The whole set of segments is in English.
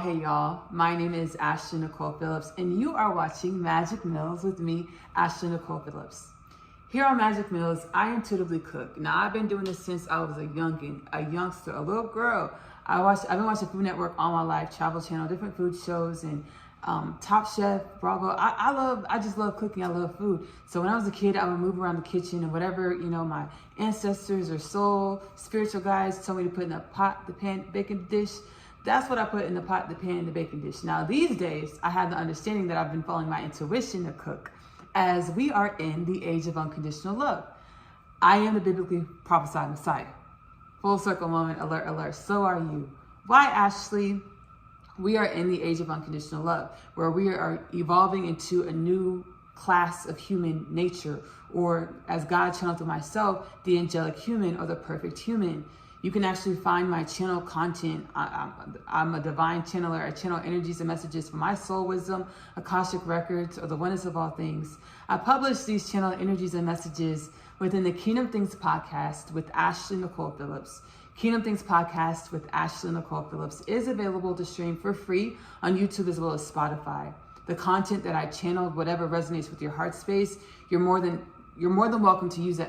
Hey y'all. My name is Ashley Nicole Phillips, and you are watching Magic Meals with me, Ashley Nicole Phillips. Here on Magic Meals, I intuitively cook. Now, I've been doing this since I was a youngster, a little girl. I've been watching Food Network all my life, Travel Channel, different food shows, and Top Chef, Bravo. I just love cooking. I love food. So when I was a kid, I would move around the kitchen and whatever, my ancestors or soul, spiritual guides told me to put in the pot, the pan, baking dish. That's what I put in the pot, the pan, the baking dish. Now, these days, I have the understanding that I've been following my intuition to cook, as we are in the age of unconditional love. I am the biblically prophesied Messiah. Full circle moment, alert, alert. So are you. Why, Ashley? We are in the age of unconditional love, where we are evolving into a new class of human nature, or as God channeled through myself, the angelic human or the perfect human. You can actually find my channel content. I'm a divine channeler. I channel energies and messages from my soul wisdom, Akashic records, or the oneness of all things. I publish these channel energies and messages within the Kingdom Things podcast with Ashley Nicole Phillips. Kingdom Things podcast with Ashley Nicole Phillips is available to stream for free on YouTube as well as Spotify. The content that I channeled, whatever resonates with your heart space, you're more than welcome to use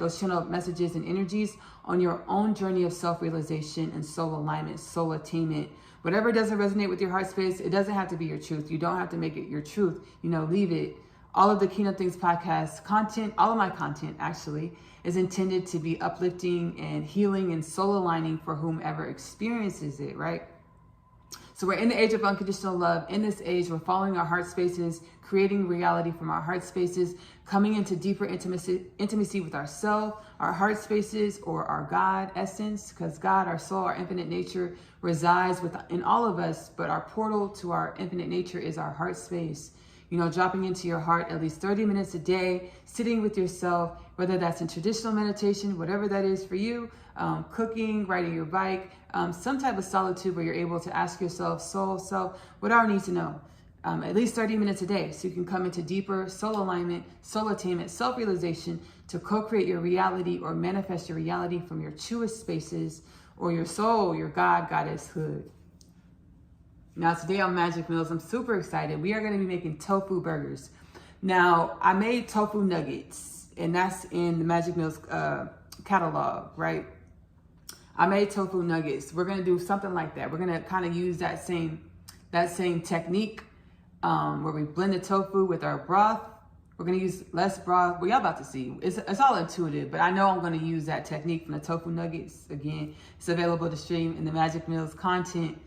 those channel messages and energies on your own journey of self-realization and soul alignment, soul attainment. Whatever doesn't resonate with your heart space, it doesn't have to be your truth. You don't have to make it your truth. Leave it. All of the Kingdom Things podcast content, all of my content actually, is intended to be uplifting and healing and soul aligning for whomever experiences it, right? So we're in the age of unconditional love. In this age, we're following our heart spaces, creating reality from our heart spaces, coming into deeper intimacy with ourselves, our heart spaces, or our God essence, because God, our soul, our infinite nature resides in all of us, but our portal to our infinite nature is our heart space. Dropping into your heart at least 30 minutes a day, sitting with yourself, whether that's in traditional meditation, whatever that is for you, cooking, riding your bike, some type of solitude where you're able to ask yourself, soul, self, what do I need to know? At least 30 minutes a day, so you can come into deeper soul alignment, soul attainment, self-realization to co-create your reality or manifest your reality from your truest spaces or your soul, your God, goddesshood. Now, today on Magic Meals, I'm super excited. We are going to be making tofu burgers. Now, I made tofu nuggets, and that's in the Magic Meals catalog, right? I made tofu nuggets. We're going to do something like that. We're going to kind of use that same technique where we blend the tofu with our broth. We're going to use less broth. Well, y'all about to see. It's all intuitive, but I know I'm going to use that technique from the tofu nuggets. Again, it's available to stream in the Magic Meals content.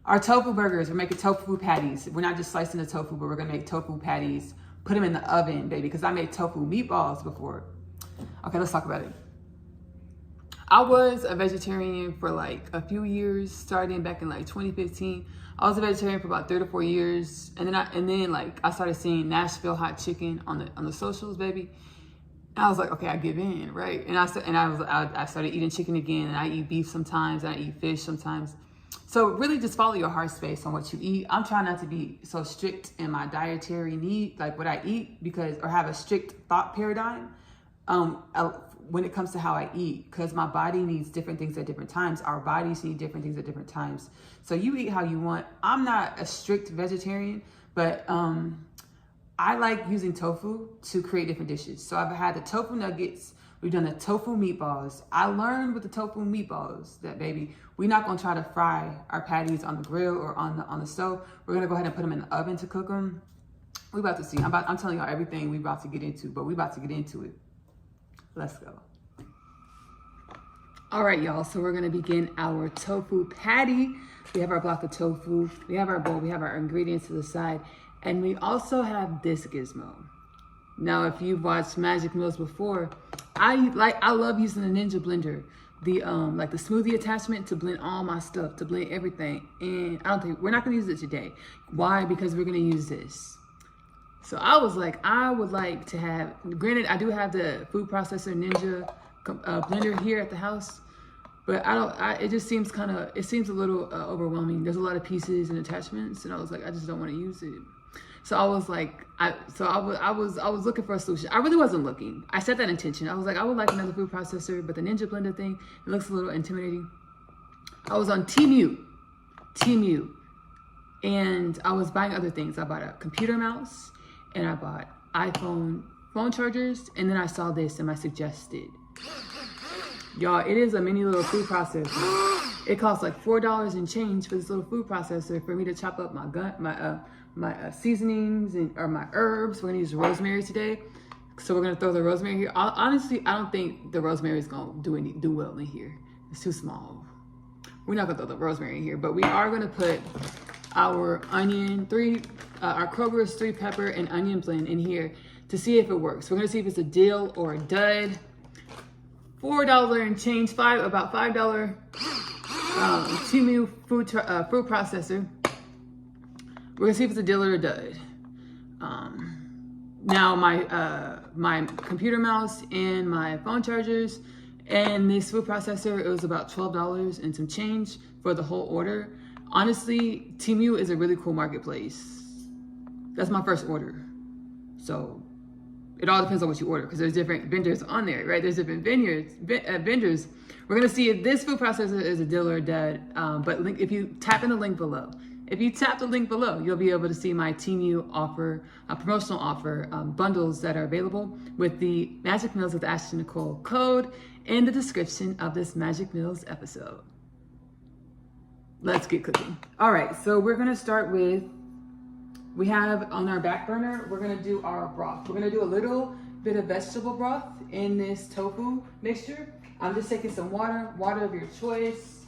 Our tofu burgers, we're making tofu patties. We're not just slicing the tofu, but we're gonna make tofu patties, put them in the oven, baby, because I made tofu meatballs before. Okay, let's talk about it. I was a vegetarian for like a few years, starting back in like 2015. I was a vegetarian for about 3 to 4 years. And then I started seeing Nashville hot chicken on the socials, baby. And I was like, okay, I give in, right? And I started eating chicken again, and I eat beef sometimes, and I eat fish sometimes. So really just follow your heart space on what you eat. I'm trying not to be so strict in my dietary need, like what I eat, or have a strict thought paradigm when it comes to how I eat, because my body needs different things at different times. Our bodies need different things at different times. So you eat how you want. I'm not a strict vegetarian, but I like using tofu to create different dishes. So I've had the tofu nuggets. We've done the tofu meatballs. I learned with the tofu meatballs that, baby, we're not gonna try to fry our patties on the grill or on the stove. We're gonna go ahead and put them in the oven to cook them. We about to see. I'm telling y'all everything we about to get into, but we about to get into it. Let's go. All right, y'all, so we're gonna begin our tofu patty. We have our block of tofu, we have our bowl, we have our ingredients to the side, and we also have this gizmo. Now, if you've watched Magic Meals before, I love using the Ninja blender, the smoothie attachment to blend all my stuff, to blend everything. And we're not gonna use it today. Why? Because we're gonna use this. So I was like, I would like to have, granted, I do have the food processor Ninja blender here at the house, but it just seems a little overwhelming. There's a lot of pieces and attachments, and I was like, I just don't want to use it. So I was like, I was looking for a solution. I really wasn't looking. I set that intention. I was like, I would like another food processor, but the Ninja blender thing, it looks a little intimidating. I was on Temu. And I was buying other things. I bought a computer mouse and I bought iPhone phone chargers. And then I saw this and I suggested. Y'all, it is a mini little food processor. It costs like $4 and change for this little food processor for me to chop up my seasonings or my herbs. We're gonna use rosemary today. So we're gonna throw the rosemary here. Honestly, I don't think the rosemary is gonna do well in here. It's too small. We're not gonna throw the rosemary in here, but we are gonna put our onion, our Kroger's 3 pepper and onion blend in here to see if it works. We're gonna see if it's a dill or a dud. $4 and change, about $5 Temu food processor. We're gonna see if it's a dill or a dud. Now my computer mouse and my phone chargers and this food processor, it was about $12 and some change for the whole order. Honestly, Temu is a really cool marketplace. That's my first order. So it all depends on what you order because there's different vendors on there, right? There's different vendors. We're gonna see if this food processor is a dill or a dud. But if you tap in the link below, you'll be able to see my Temu offer, promotional offer bundles that are available with the Magic Meals with Ashton Nicole code in the description of this Magic Meals episode. Let's get cooking. All right, so we're gonna start with, we have on our back burner, we're gonna do our broth. We're gonna do a little bit of vegetable broth in this tofu mixture. I'm just taking some water of your choice.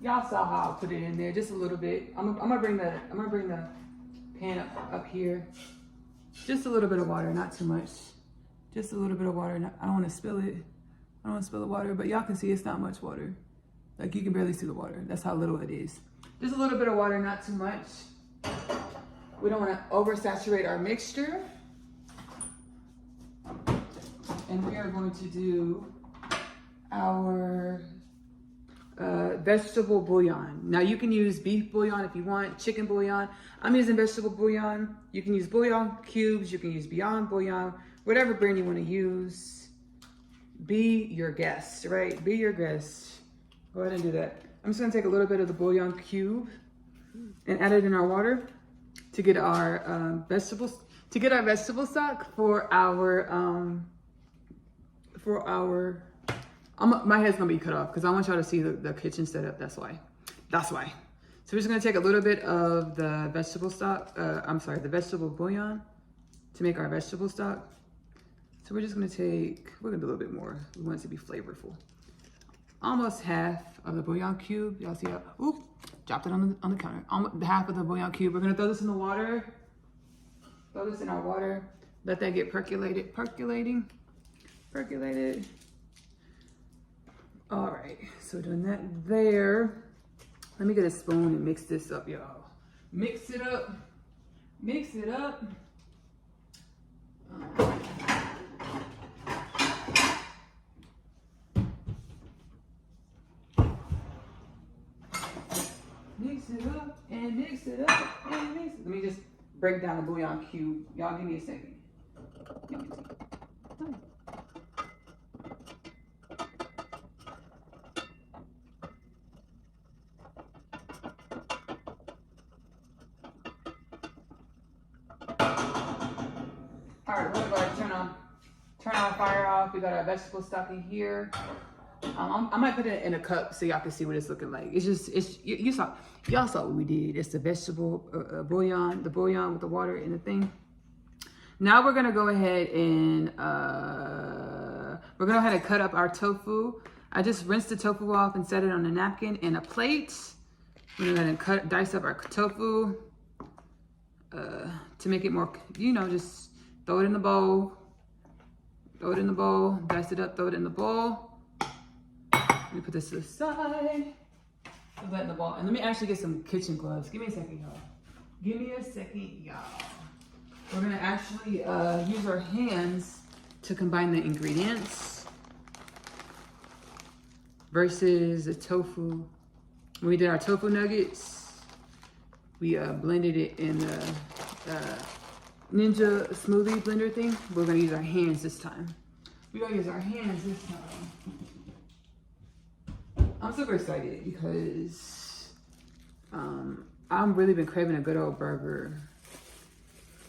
Y'all saw how I put it in there, just a little bit. I'm gonna bring the pan up here. Just a little bit of water, not too much. Just a little bit of water. I don't want to spill it. I don't want to spill the water, but y'all can see it's not much water. Like you can barely see the water. That's how little it is. Just a little bit of water, not too much. We don't want to oversaturate our mixture. And we are going to do our vegetable bouillon. Now you can use beef bouillon if you want, chicken bouillon. I'm using vegetable bouillon. You can use bouillon cubes, you can use Beyond bouillon, whatever brand you want to use. Be your guest, right? Be your guest. Go ahead and do that. I'm just gonna take a little bit of the bouillon cube and add it in our water to get our vegetable stock for our my head's gonna be cut off because I want y'all to see the kitchen setup. That's why. So we're just gonna take a little bit of the vegetable stock. The vegetable bouillon to make our vegetable stock. So we're gonna do a little bit more. We want it to be flavorful. Almost half of the bouillon cube. Y'all see how? Ooh, dropped it on the counter. Almost half of the bouillon cube. We're gonna throw this in the water. Throw this in our water. Let that get percolated. All right, so doing that there. Let me get a spoon and mix this up, y'all. Mix it up. Mix it up. Mix it up and mix it up and mix it. Let me just break down the bouillon cube. Y'all give me a second. All right, we're gonna go ahead and turn our fire off. We got our vegetable stock in here. I might put it in a cup so y'all can see what it's looking like. Y'all saw what we did. It's the vegetable bouillon, the bouillon with the water and the thing. Now we're gonna go ahead and cut up our tofu. I just rinsed the tofu off and set it on a napkin and a plate. We're gonna dice up our tofu to make it more, just throw it in the bowl. Throw it in the bowl, dice it up, throw it in the bowl. Let me put this to the side. Put that in the bowl. And let me actually get some kitchen gloves. Give me a second, y'all. We're gonna actually use our hands to combine the ingredients versus the tofu. When we did our tofu nuggets, we blended it in the Ninja smoothie blender thing. We're gonna use our hands this time. I'm super excited because I'm really been craving a good old burger.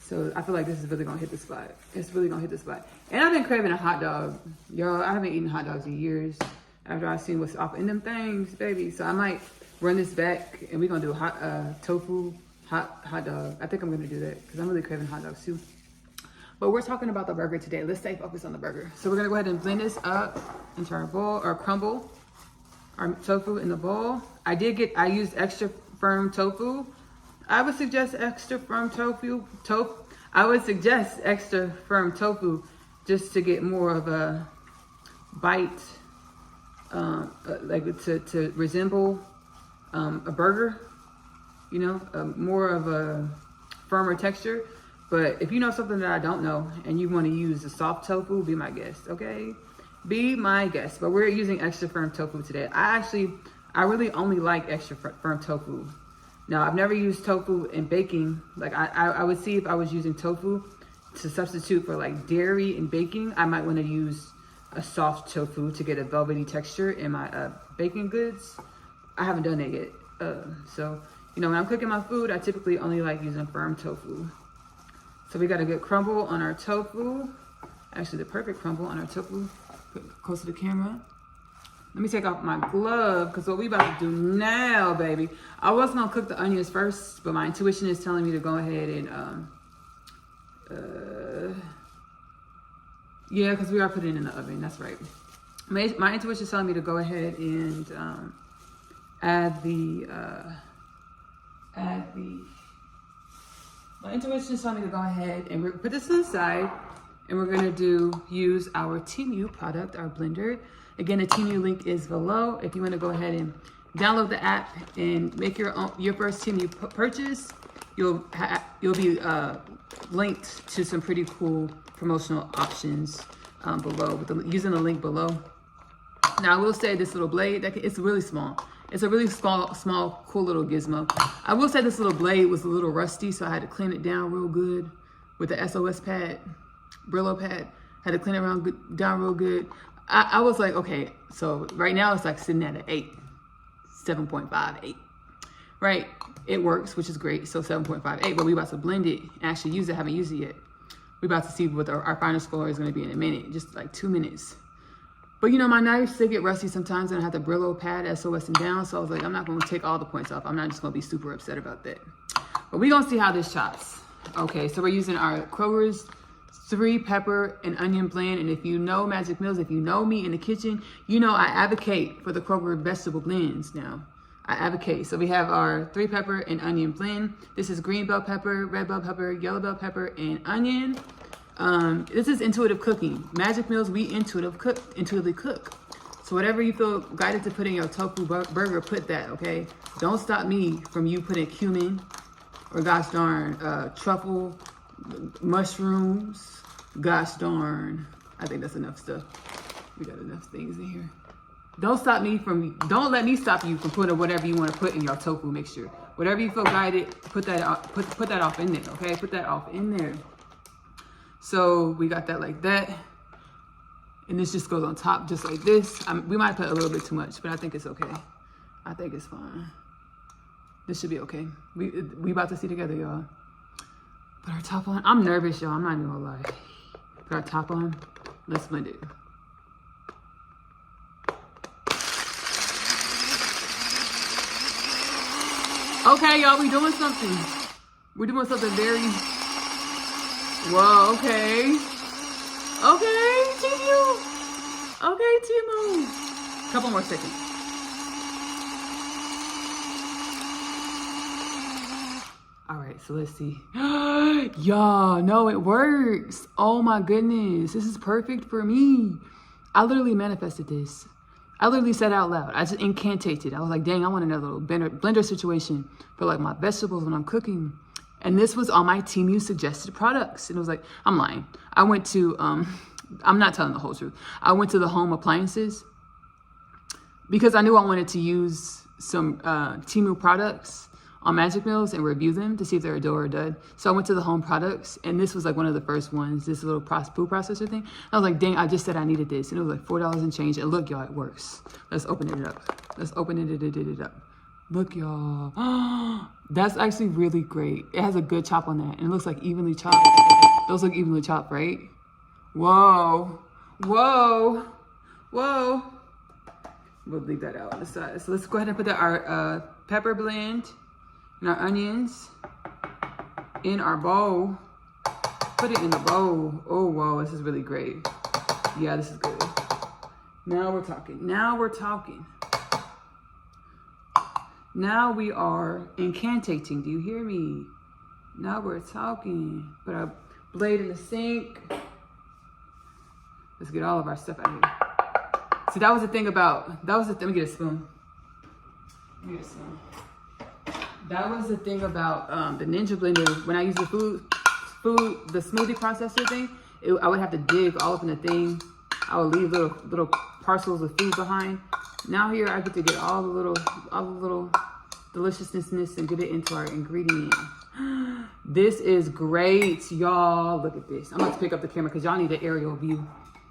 So I feel like this is really gonna hit the spot. It's really gonna hit the spot. And I've been craving a hot dog. Yo, I haven't eaten hot dogs in years after I've seen what's off in them things, baby. So I might run this back and we're gonna do a hot tofu hot dog. I think I'm gonna do that because I'm really craving hot dogs too. But we're talking about the burger today. Let's stay focused on the burger. So we're gonna go ahead and blend this up into our bowl, or crumble our tofu in the bowl. I used extra firm tofu. I would suggest extra firm tofu. I would suggest extra firm tofu just to get more of a bite, like to resemble a burger, you know, more of a firmer texture. But if you know something that I don't know and you want to use the soft tofu, be my guest, okay? Be my guest. But we're using extra firm tofu today. I really only like extra firm tofu. Now, I've never used tofu in baking. Like I would see if I was using tofu to substitute for like dairy in baking, I might want to use a soft tofu to get a velvety texture in my baking goods. I haven't done that yet. So, you know, when I'm cooking my food, I typically only like using firm tofu. So we got a good crumble on our tofu. Actually, the perfect crumble on our tofu. Put it close to the camera. Let me take off my glove, because what we about to do now, baby. I was gonna cook the onions first, but my intuition is telling me to go ahead and, yeah, because we are putting it in the oven, that's right. My intuition is telling me to go ahead and my intuition is telling me to go ahead and put this to the side, and we're gonna use our Temu product, our blender. Again, the Temu link is below. If you want to go ahead and download the app and make your first Temu purchase, you'll be linked to some pretty cool promotional options below using the link below. Now, I will say this little blade, it's really small. It's a really small, cool little gizmo. I will say this little blade was a little rusty, so I had to clean it down real good with the SOS pad, Brillo pad. Had to clean it down real good. I was like, okay, so right now it's like sitting at an 8, 7.58, right? It works, which is great, so 7.58, but we about to blend it and actually use it, haven't used it yet. We about to see what our final score is gonna be in a minute, just like 2 minutes. But you know, my knives, they get rusty sometimes and I have the Brillo pad SOS them down, so I was like, I'm not gonna take all the points off. I'm not just gonna be super upset about that. But we're gonna see how this chops. Okay, so we're using our Kroger's 3 pepper and onion blend. And if you know Magic Mills, if you know me in the kitchen, you know I advocate for the Kroger vegetable blends now. I advocate. So we have our 3 pepper and onion blend. This is green bell pepper, red bell pepper, yellow bell pepper, and onion. This is intuitive cooking. Magic Mills, we intuitively cook. So whatever you feel guided to put in your tofu burger, put that, okay? Don't stop me from you putting cumin or gosh darn truffle, mushrooms. Gosh darn, I think that's enough stuff. We got enough things in here. Don't let me stop you from putting whatever you want to put in your tofu mixture. Whatever you feel guided, put that off in there, okay? Put that off in there. So we got that like that. And this just goes on top just like this. We might put a little bit too much, but I think it's okay. I think it's fine. This should be okay. We about to see together, y'all. Put our top on. I'm nervous, y'all. I'm not even gonna lie. Put our top on. Let's blend it. Okay, y'all, we doing something. We're doing something very... Whoa, okay. Okay, Temu. Okay, Temu. Couple more seconds. All right, so let's see. Y'all, no, it works. Oh my goodness, this is perfect for me. I literally manifested this. I literally said out loud. I just incantated. I was like, dang, I want another little blender situation for like my vegetables when I'm cooking. And this was on my Temu suggested products. And it was like, I'm lying. I went to, I'm not telling the whole truth. I went to the home appliances because I knew I wanted to use some Temu products on Magic Mills and review them to see if they're a do or a dud. So I went to the home products, and this was like one of the first ones, this little food processor thing. And I was like, dang, I just said I needed this. And it was like $4 and change. And look, y'all, it works. Let's open it up. Let's open it up. Look, y'all. That's actually really great. It has a good chop on that. And it looks like evenly chopped. Those look evenly chopped, right? Whoa. Whoa. Whoa. We'll leave that out on the side. So let's go ahead and put our pepper blend and our onions in our bowl. Put it in the bowl. Oh, whoa. This is really great. Yeah, this is good. Now we're talking. Now we're talking. Now we are incantating. Do you hear me? Now we're talking. Put our blade in the sink. Let's get all of our stuff out here. See, that was the thing about, let me get a spoon. Let me get a spoon. That was the thing about the Ninja blender. When I use the the smoothie processor thing, I would have to dig all up in the thing. I would leave little parcels of food behind. Now here I get to get all the little deliciousness and get it into our ingredient. This is great, y'all. Look at this. I'm about to pick up the camera because y'all need an aerial view.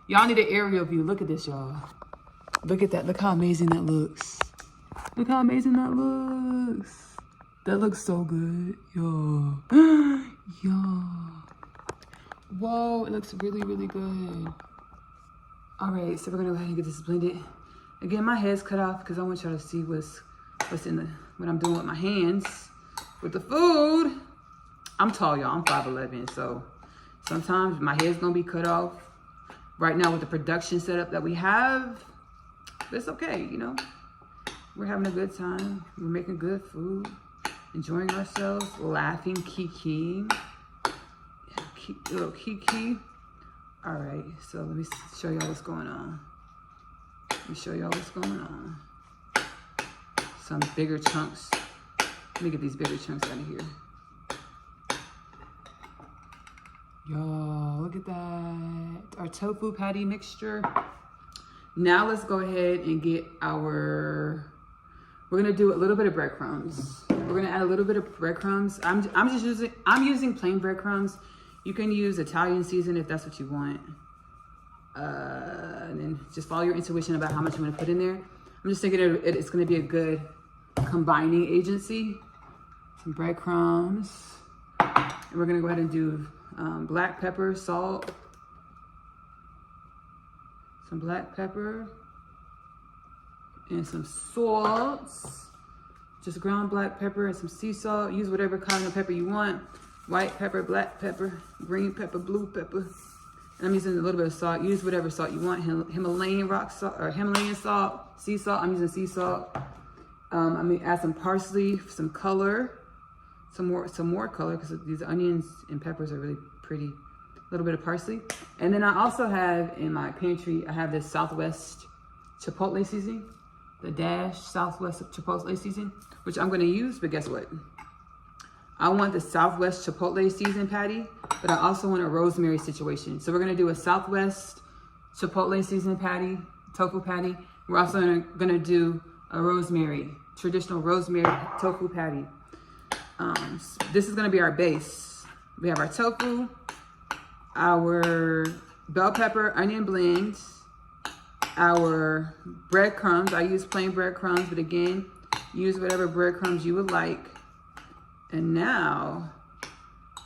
Y'all need an aerial view. Look at this, y'all. Look at that. Look how amazing that looks. Look how amazing that looks. That looks so good, y'all. Y'all. Whoa, it looks really, really good. All right, so we're gonna go ahead and get this blended. Again, my head's cut off because I want y'all to see what's in what I'm doing with my hands with the food. I'm tall, y'all. I'm 5'11", so sometimes my head's gonna be cut off. Right now with the production setup that we have, but it's okay, you know. We're having a good time. We're making good food, enjoying ourselves, laughing, kikiing. Yeah, little kiki. All right, so let me show y'all what's going on. Let me show y'all what's going on. Some bigger chunks. Let me get these bigger chunks out of here. Y'all, look at that. Our tofu patty mixture. Now let's go ahead and get we're gonna do a little bit of breadcrumbs. We're gonna add a little bit of breadcrumbs. I'm using plain breadcrumbs. You can use Italian season if that's what you want. And then just follow your intuition about how much you want to put in there. I'm just thinking it's going to be a good combining agency. Some breadcrumbs. And we're going to go ahead and do black pepper, salt. Some black pepper. And some salts. Just ground black pepper and some sea salt. Use whatever kind of pepper you want. White pepper, black pepper, green pepper, blue pepper. And I'm using a little bit of salt. Use whatever salt you want. Himalayan rock salt or Himalayan salt, sea salt. I'm using sea salt. I'm gonna add some parsley, some color, some more color because these onions and peppers are really pretty. A little bit of parsley. And then I also have in my pantry, I have this Southwest Chipotle seasoning, the Dash Southwest Chipotle seasoning, which I'm gonna use, but guess what? I want the Southwest Chipotle seasoned patty, but I also want a rosemary situation. So we're gonna do a Southwest Chipotle seasoned patty, tofu patty. We're also gonna do a rosemary, traditional rosemary tofu patty. This is gonna be our base. We have our tofu, our bell pepper onion blend, our breadcrumbs. I use plain breadcrumbs, but again, use whatever breadcrumbs you would like. And now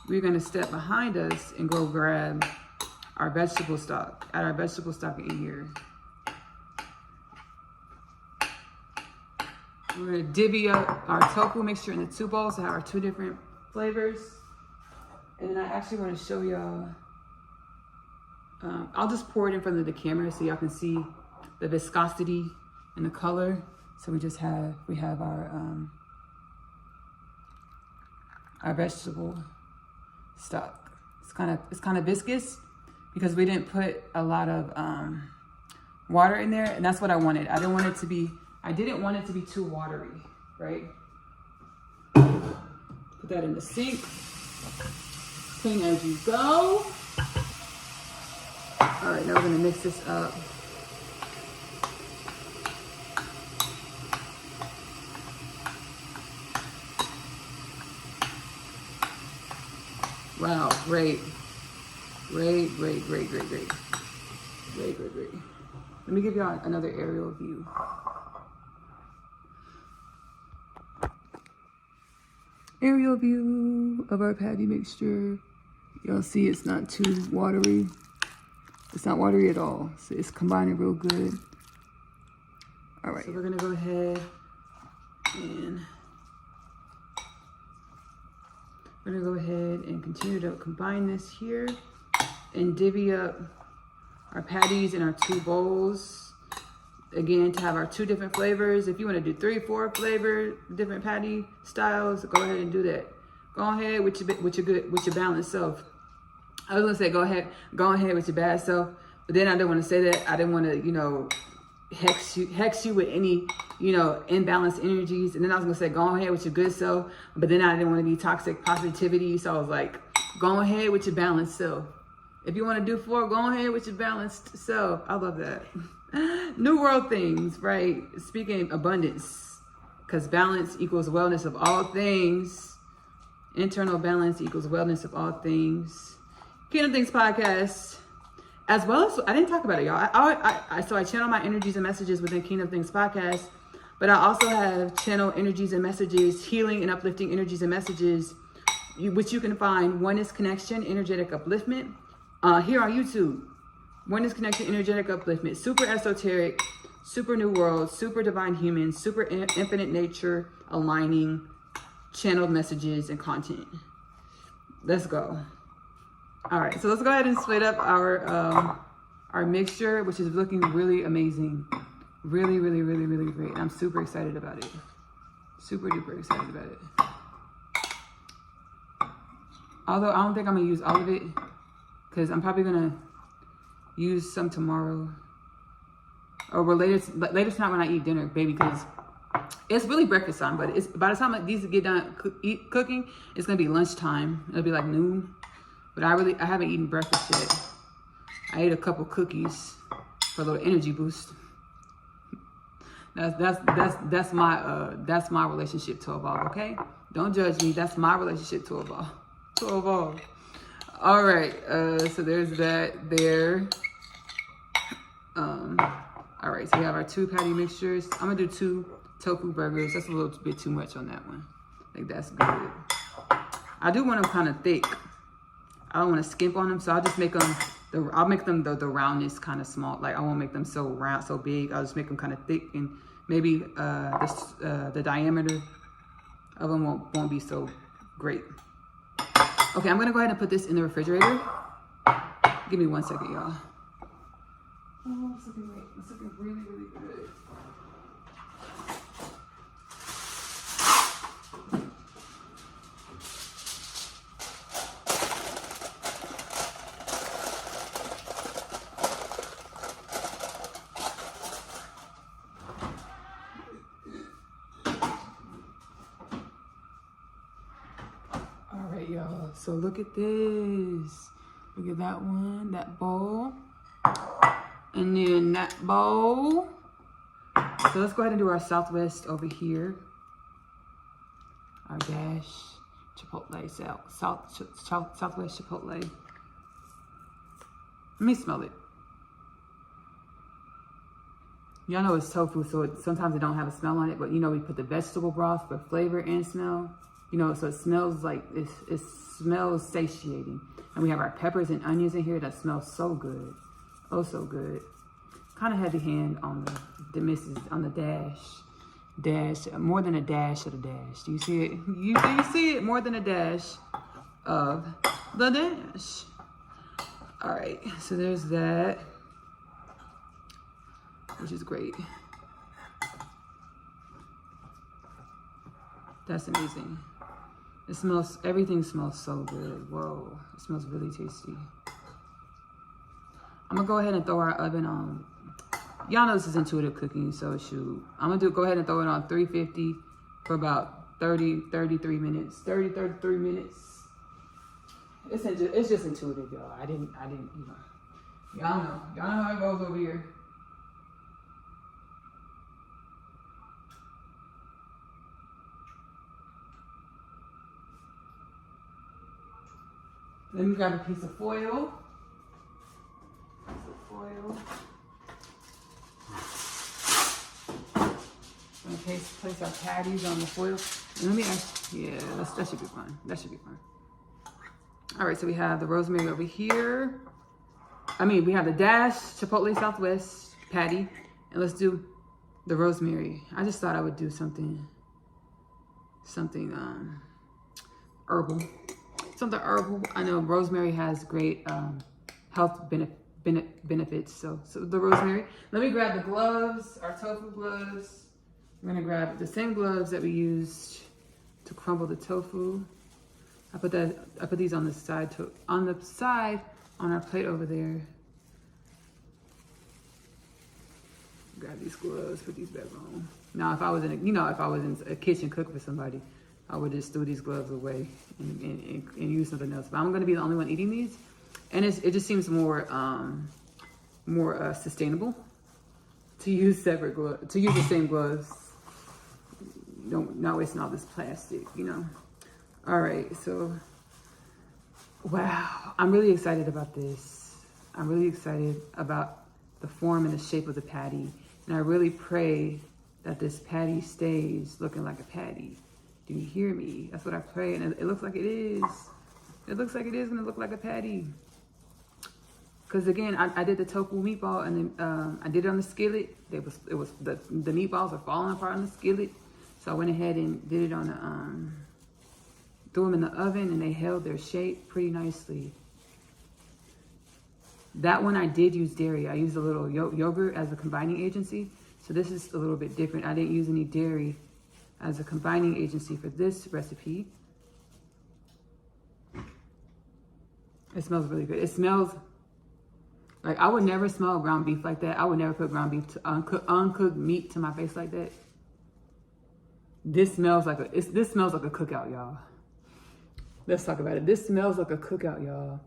we're gonna step behind us and go grab our vegetable stock. Add our vegetable stock in here. We're gonna divvy up our tofu mixture into 2 bowls to have our 2 different flavors. And then I actually wanna show y'all, I'll just pour it in front of the camera so y'all can see the viscosity and the color. So we have our vegetable stock. It's kind of viscous because we didn't put a lot of water in there, and that's what I wanted. I didn't want it to be too watery, right? Put that in the sink. Clean as you go. All right, now we're gonna mix this up. Wow, great. Great. Let me give y'all another aerial view. aerial view of our patty mixture. You'll see it's not too watery. It's not watery at all. So it's combining real good. All right. So we're gonna go ahead and continue to combine this here and divvy up our patties in our 2 bowls. Again, to have our 2 different flavors. If you want to do 3 or 4 flavor different patty styles, go ahead and do that. Go ahead with your balanced self. I was gonna say go ahead with your bad self, but then I didn't want to say that. I didn't want to, you know, hex you with any, you know, imbalanced energies. And then I was gonna say go ahead with your good self, but then I didn't want to be toxic positivity. So I was like, go ahead with your balanced self. If you want to do 4, go ahead with your balanced self. I love that. New world things, right? Speaking abundance, because balance equals wellness of all things. Internal balance equals wellness of all things. Kingdom Things podcast, as well as, I didn't talk about it, y'all. So I channel my energies and messages within Kingdom Things podcast, but I also have channel energies and messages, healing and uplifting energies and messages, which you can find Oneness Connection, Energetic Upliftment, here on YouTube. Oneness Connection, Energetic Upliftment, super esoteric, super new world, super divine human, super infinite nature, aligning, channeled messages and content. Let's go. All right, so let's go ahead and split up our mixture, which is looking really amazing. Really, really, really, really great. I'm super excited about it. Super duper excited about it. Although I don't think I'm gonna use all of it, because I'm probably gonna use some tomorrow, or later tonight when I eat dinner, baby, because it's really breakfast time, but it's by the time these get done cooking, it's gonna be lunchtime. It'll be like noon, but I haven't eaten breakfast yet. I ate a couple cookies for a little energy boost. That's my relationship to evolve. Okay, don't judge me. That's my relationship to evolve. All right, so there's that there. All right, so we have our 2 patty mixtures. I'm gonna do 2 tofu burgers. That's a little bit too much on that one. I think that's good. I do want them kind of thick. I don't want to skimp on them, so I'll just make them. I'll make them the roundness kind of small. Like I won't make them so round, so big. I'll just make them kind of thick, and maybe the diameter of them won't be so great. Okay, I'm gonna go ahead and put this in the refrigerator. Give me 1 second, y'all. Oh, it's looking great. It's looking really, really good. All right, y'all. So look at this. Look at that one, that bowl. And then that bowl. So let's go ahead and do our Southwest over here. Our dash Chipotle, Southwest Chipotle. Let me smell it. Y'all know it's tofu, so sometimes it don't have a smell on it, but you know we put the vegetable broth for flavor and smell. You know, so it smells like, it smells satiating. And we have our peppers and onions in here that smell so good. Oh, so good. Kind of heavy hand on the misses, on the dash, more than a dash of the dash. Do you see it? Do you see it? More than a dash of the dash. All right, so there's that, which is great. That's amazing. It smells, everything smells so good. Whoa, it smells really tasty. I'm gonna go ahead and throw our oven on. Y'all know this is intuitive cooking, so shoot. I'm gonna go ahead and throw it on 350 for about 33 minutes. 33 minutes. It's just intuitive, y'all. I didn't, you know. Y'all know how it goes over here. Let me grab a piece of foil. I'm gonna place our patties on the foil. And let me ask, Yeah, that should be fun. That should be fun. All right, so we have the rosemary over here. We have the Dash Chipotle Southwest patty. And let's do the rosemary. I just thought I would do something herbal. Something herbal. I know rosemary has great health benefits. So the rosemary. Let me grab the gloves, our tofu gloves. I'm gonna grab the same gloves that we used to crumble the tofu. I put these on the side on our plate over there. Grab these gloves, put these back on. Now, if I was in a kitchen cooking for somebody, I would just throw these gloves away and use something else. But I'm gonna be the only one eating these, and it just seems more sustainable to use separate gloves, to use the same gloves. Not wasting all this plastic, All right, so wow, I'm really excited about this. I'm really excited about the form and the shape of the patty, and I really pray that this patty stays looking like a patty. Do you hear me? That's what I pray, and it looks like it is. It looks like it is gonna look like a patty. Because again, I did the tofu meatball, and then I did it on the skillet. The meatballs are falling apart on the skillet, so I went ahead and did it on threw them in the oven, and they held their shape pretty nicely. That one I did use dairy. I used a little yogurt as a combining agency. So this is a little bit different. I didn't use any dairy as a combining agency for this recipe. It smells really good. It smells like I would never smell ground beef like that. I would never put ground beef to uncooked meat to my face like that. This smells like a cookout, y'all. Let's talk about it. This smells like a cookout, y'all.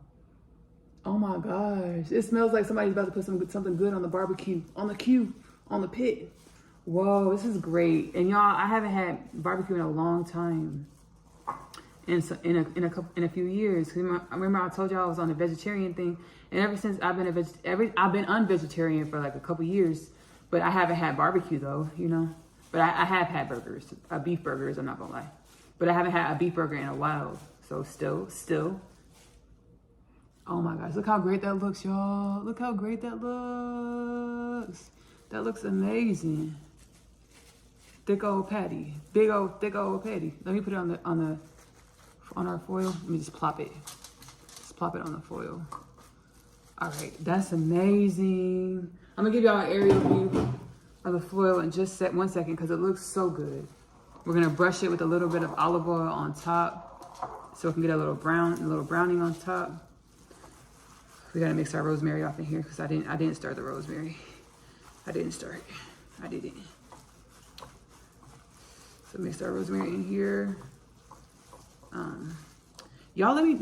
Oh my gosh. It smells like somebody's about to put something good on the barbecue, on the pit. Whoa, this is great. And y'all, I haven't had barbecue in a long time. And so in a few years. I remember I told y'all I was on a vegetarian thing, and ever since I've been unvegetarian for like a couple years, but I haven't had barbecue though, But I have had burgers, beef burgers, I'm not gonna lie. But I haven't had a beef burger in a while. So still. Oh my gosh, look how great that looks, y'all. Look how great that looks. That looks amazing. Thick old patty. Thick old patty. Let me put it on our foil. Let me just plop it. Just plop it on the foil. All right, that's amazing. I'm gonna give y'all an aerial view of the foil in just 1 second because it looks so good. We're gonna brush it with a little bit of olive oil on top so we can get a little browning on top. We gotta mix our rosemary off in here because I didn't start the rosemary. I didn't. So mix our rosemary in here. Y'all let me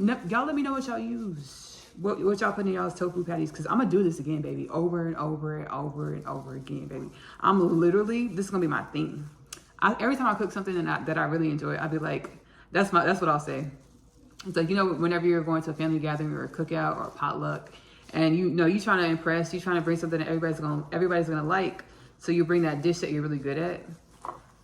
know what y'all use. What y'all put in y'all's tofu patties, because I'm gonna do this again, baby, over and over and over and over again, baby. This is gonna be my thing. Every time I cook something that I really enjoy, I'll be like, that's what I'll say. It's like, whenever you're going to a family gathering or a cookout or a potluck, and you're trying to impress, you're trying to bring something that everybody's gonna like, so you bring that dish that you're really good at.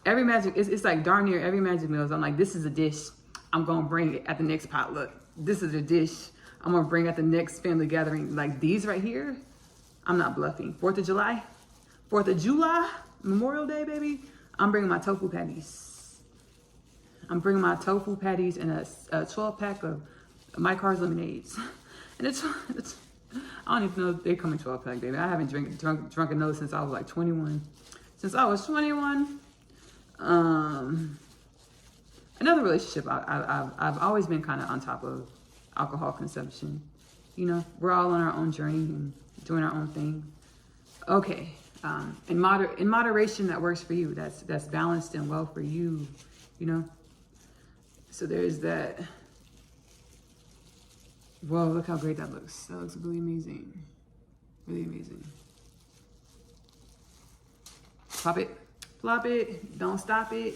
It's like darn near every Magic Meals, I'm like, this is a dish I'm gonna bring it at the next potluck. This is a dish I'm gonna bring at the next family gathering. Like these right here, I'm not bluffing. 4th of July, Memorial Day, baby. I'm bringing my tofu patties. I'm bringing my tofu patties and a 12-pack of My Car's lemonades. And it's I don't even know if they come in 12-pack, baby. I haven't drunken those since I was like 21. Since I was 21. Another relationship, I've always been kind of on top of alcohol consumption. We're all on our own journey and doing our own thing. Okay, in moderation, that works for you. That's balanced and well for you. So there's that. Whoa, look how great that looks. That looks really amazing. Really amazing. Plop it, don't stop it.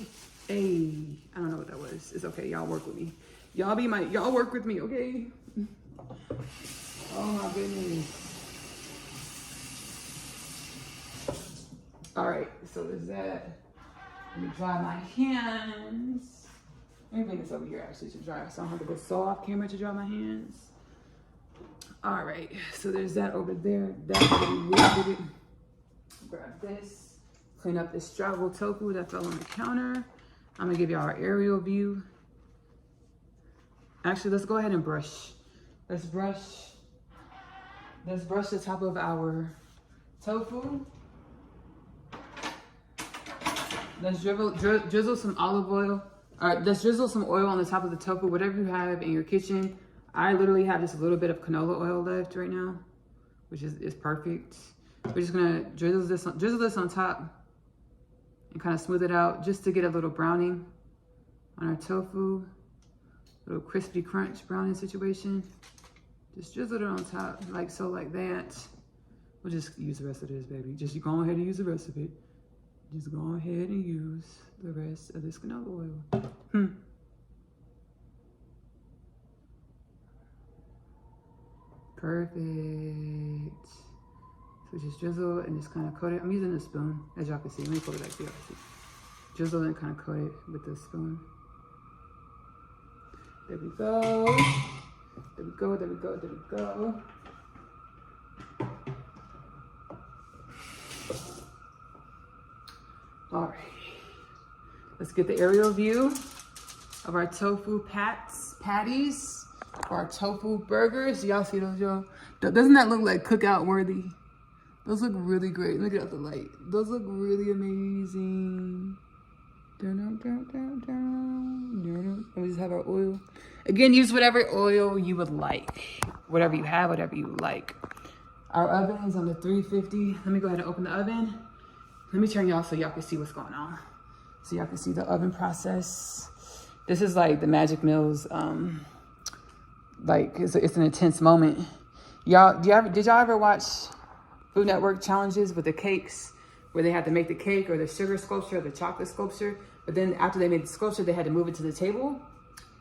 Hey, I don't know what that was. It's okay, y'all work with me. Y'all work with me, okay? Oh my goodness. All right, so is that, let me dry my hands. Let me bring this over here actually to dry, so I don't have to go so off camera to dry my hands. All right, so there's that over there. That's it. Grab this, clean up this travel tofu that fell on the counter. I'm gonna give you our aerial view. Actually, let's go ahead and brush. Let's brush the top of our tofu. Let's drizzle some olive oil. Let's drizzle some oil on the top of the tofu, whatever you have in your kitchen. I literally have just a little bit of canola oil left right now, which is perfect. We're just gonna drizzle this on top and kind of smooth it out just to get a little browning on our tofu. A little crispy crunch browning situation. Just drizzle it on top like so, like that. We'll just use the rest of this, baby. Just go ahead and use the rest of it. Just go ahead and use the rest of this canola oil. Perfect. So just drizzle and just kind of coat it. I'm using a spoon, as y'all can see. Let me pull it back so y'all can see. Drizzle and kind of coat it with the spoon. There we go. There we go, there we go, there we go. All right, let's get the aerial view of our tofu patties, or our tofu burgers. Y'all see those, y'all? Doesn't that look like cookout worthy? Those look really great. Look at the light. Those look really amazing. And we just have our oil. Again, use whatever oil you would like. Whatever you have, whatever you like. Our oven is on the 350. Let me go ahead and open the oven. Let me turn y'all so y'all can see what's going on. So y'all can see the oven process. This is like the Magic Mills, like it's an intense moment. Y'all, did y'all ever watch Food Network challenges with the cakes where they had to make the cake or the sugar sculpture or the chocolate sculpture, but then after they made the sculpture, they had to move it to the table?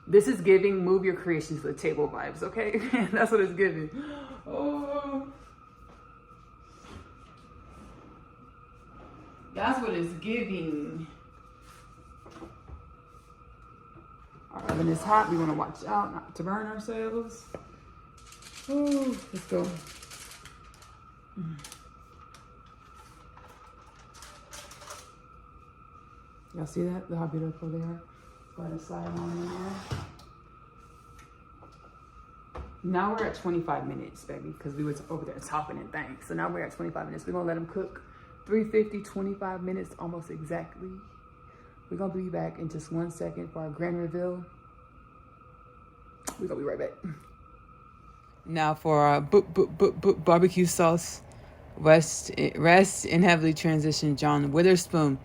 This is giving move your creations to the table vibes, okay? That's what it's giving. Oh. That's what it's giving. Our oven is hot. We want to watch out not to burn ourselves. Oh, let's go. Y'all see that? How beautiful they are. Go ahead and slide on in there. Now we're at 25 minutes, baby, because we were over there topping and things. So now we're at 25 minutes. We're going to let them cook 350, 25 minutes almost exactly. We're going to be back in just 1 second for our grand reveal. We're going to be right back. Now for our barbecue sauce, rest in heavily transitioned John Witherspoon.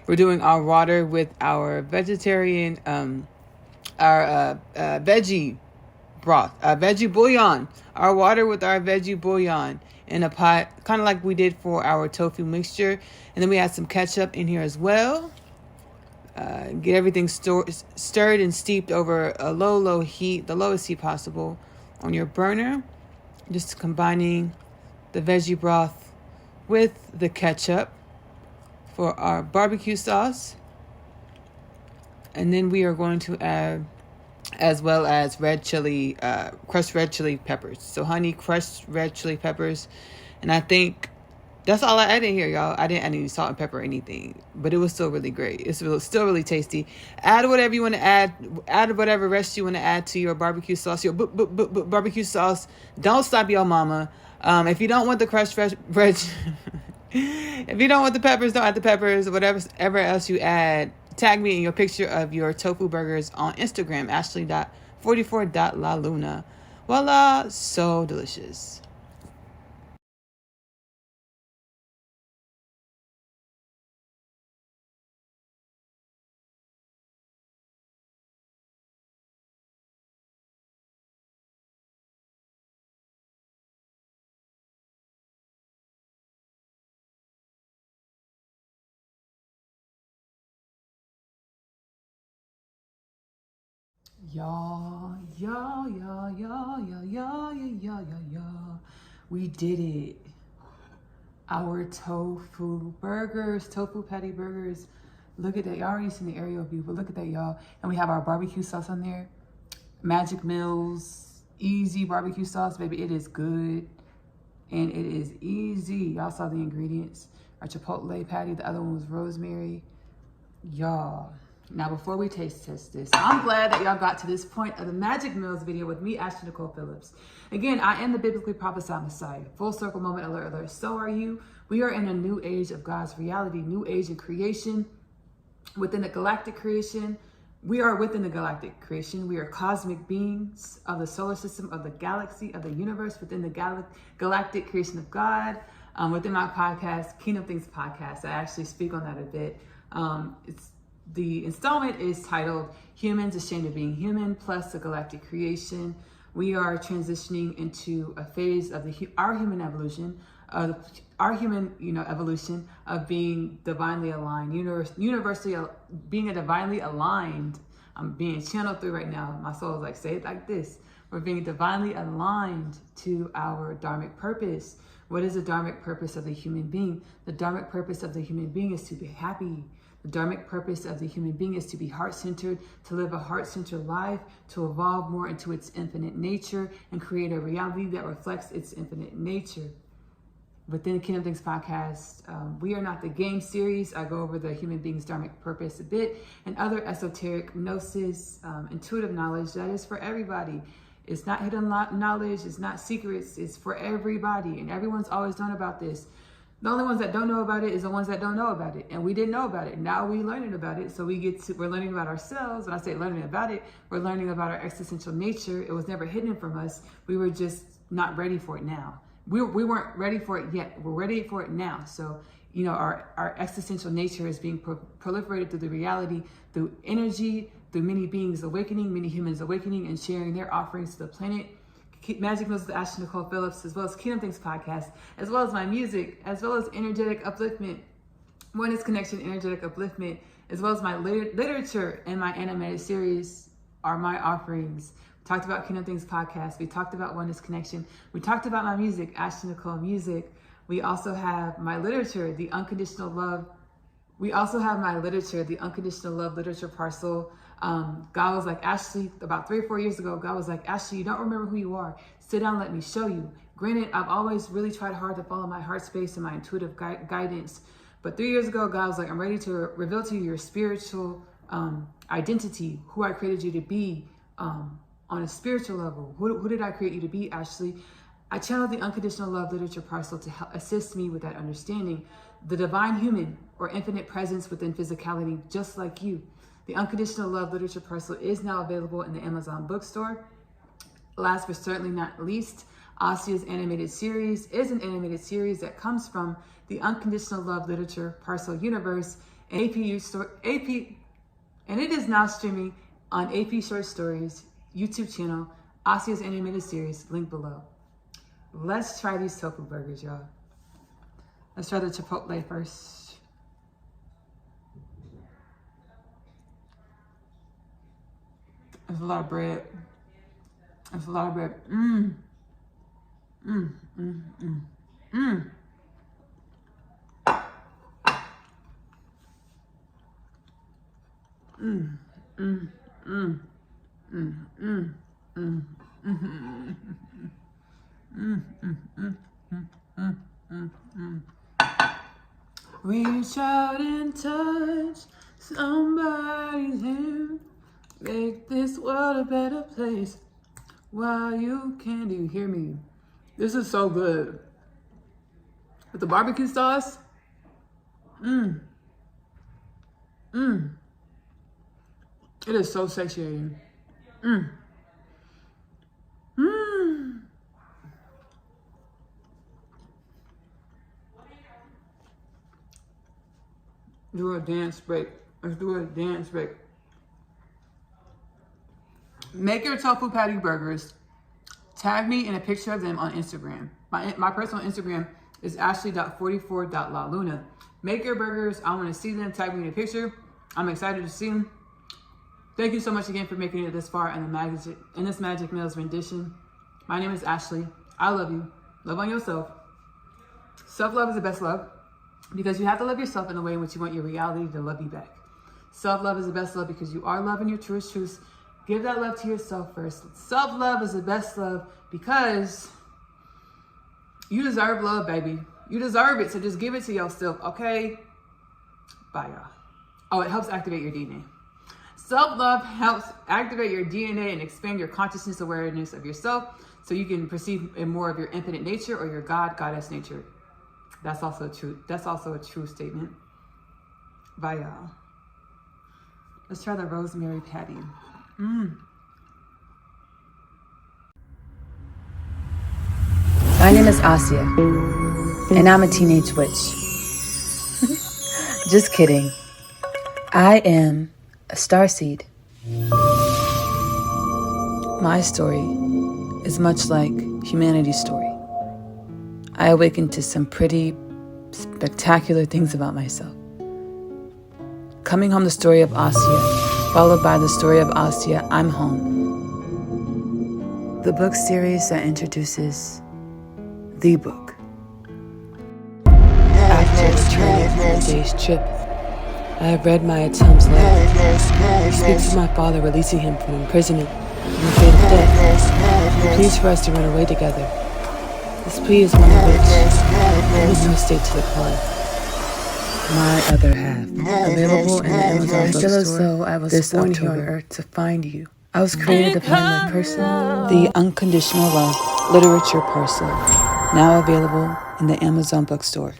We're doing our water with our vegetarian, our veggie broth, veggie bouillon. Our water with our veggie bouillon in a pot, kind of like we did for our tofu mixture. And then we add some ketchup in here as well. Get everything stirred and steeped over a low heat, the lowest heat possible on your burner. Just combining the veggie broth with the ketchup for our barbecue sauce. And then we are going to add, as well as red chili, crushed red chili peppers. So honey, crushed red chili peppers. And I think that's all I added here, y'all. I didn't add any salt and pepper or anything, but it was still really great. It's still really tasty. Add whatever you want to add. Add whatever rest you want to add to your barbecue sauce. Your barbecue sauce. Don't stop your mama. If you don't want the crushed red if you don't want the peppers, don't add the peppers. Whatever else you add, tag me in your picture of your tofu burgers on Instagram, ashley.44.laluna. Voila, so delicious. Y'all. We did it. Our tofu patty burgers Look at that. Y'all already seen the aerial view, but look at that, y'all. And we have our barbecue sauce on there. Magic Mills, easy barbecue sauce, baby. It is good. And it is easy. Y'all saw the ingredients. Our chipotle patty. The other one was rosemary. Y'all. Now, before we taste test this, I'm glad that y'all got to this point of the Magic Mills video with me, Ashley Nicole Phillips. Again, I am the biblically prophesied Messiah. Full circle moment alert, alert. So are you. We are in a new age of God's reality, new age in creation. Within the galactic creation, we are within the galactic creation. We are cosmic beings of the solar system, of the galaxy, of the universe, within the galactic creation of God. Within my podcast, Kingdom Things Podcast, I actually speak on that a bit. The installment is titled Humans Ashamed of Being Human plus the Galactic Creation. We are transitioning into a phase of our human evolution, evolution of being divinely aligned, universally being a divinely aligned. I'm being channeled through right now. My soul is like, say it like this. We're being divinely aligned to our dharmic purpose. What is the dharmic purpose of the human being? The dharmic purpose of the human being is to be happy. The dharmic purpose of the human being is to be heart-centered, to live a heart-centered life, to evolve more into its infinite nature and create a reality that reflects its infinite nature. Within the Kingdom Things Podcast, we are not the game series. I go over the human being's dharmic purpose a bit and other esoteric gnosis, intuitive knowledge that is for everybody. It's not hidden knowledge. It's not secrets. It's for everybody. And everyone's always known about this. The only ones that don't know about it is the ones that don't know about it. And we didn't know about it. Now we're learning about it. So we're learning about ourselves. When I say learning about it, we're learning about our existential nature. It was never hidden from us. We were just not ready for it now. We weren't ready for it yet. We're ready for it now. So, you know, our existential nature is being proliferated through the reality, through energy, through many beings awakening, many humans awakening and sharing their offerings to the planet. Magic Mills with Ashley Nicole Phillips, as well as Kingdom Things Podcast, as well as my music, as well as energetic upliftment, Oneness Connection, energetic upliftment, as well as my literature and my animated series are my offerings. We talked about Kingdom Things Podcast. We talked about Oneness Connection. We talked about my music, Ashley Nicole Music. We also have my literature, The Unconditional Love. We also have my literature, The Unconditional Love Literature Parcel. God was like, Ashley, about 3 or 4 years ago, God was like, Ashley, you don't remember who you are. Sit down, let me show you. Granted, I've always really tried hard to follow my heart space and my intuitive guidance. But 3 years ago, God was like, I'm ready to reveal to you your spiritual identity, who I created you to be on a spiritual level. Who did I create you to be, Ashley? I channeled the Unconditional Love Literature Parcel to help assist me with that understanding. The divine human or infinite presence within physicality, just like you. The Unconditional Love Literature Parcel is now available in the Amazon bookstore. Last but certainly not least, Asia's animated series is an animated series that comes from the Unconditional Love Literature Parcel universe and and it is now streaming on AP Short Stories YouTube channel, Asia's animated series, link below. Let's try these tofu burgers, y'all. Let's try the chipotle first. There's a lot of bread. There's a lot of bread. Reach out and touch somebody's hand. Make this world a better place while you can. Do you hear me? This is so good. With the barbecue sauce. It is so satiating. Do a dance break. Let's do a dance break. Make your tofu patty burgers. Tag me in a picture of them on Instagram. My personal Instagram is ashley.44.laluna. Make your burgers. I want to see them. Tag me in a picture. I'm excited to see them. Thank you so much again for making it this far in this Magic Mills rendition. My name is Ashley. I love you. Love on yourself. Self-love is the best love because you have to love yourself in the way in which you want your reality to love you back. Self-love is the best love because you are loving your truest truths. Give that love to yourself first. Self-love is the best love because you deserve love, baby. You deserve it, so just give it to yourself, okay? Bye, y'all. Oh, it helps activate your DNA. Self-love helps activate your DNA and expand your consciousness awareness of yourself so you can perceive in more of your infinite nature or your goddess nature. That's also true. That's also a true statement. Bye, y'all. Let's try the rosemary patty. My name is Asya, and I'm a teenage witch. Just kidding. I am a starseed. My story is much like humanity's story. I awakened to some pretty spectacular things about myself. Coming home, the story of Asya, followed by the story of Asya, I'm home. The book series that introduces the book. After returning from a day's trip, I have read my Tem's letter. He speaks of my father releasing him from imprisonment and the fate of death. He pleads for us to run away together. This plea is one of which I make no state to decline. My other half, available in the Amazon bookstore. I feel as though I was born here on earth to find you. I was created to find my person, the unconditional love literature parcel, now available in the Amazon bookstore.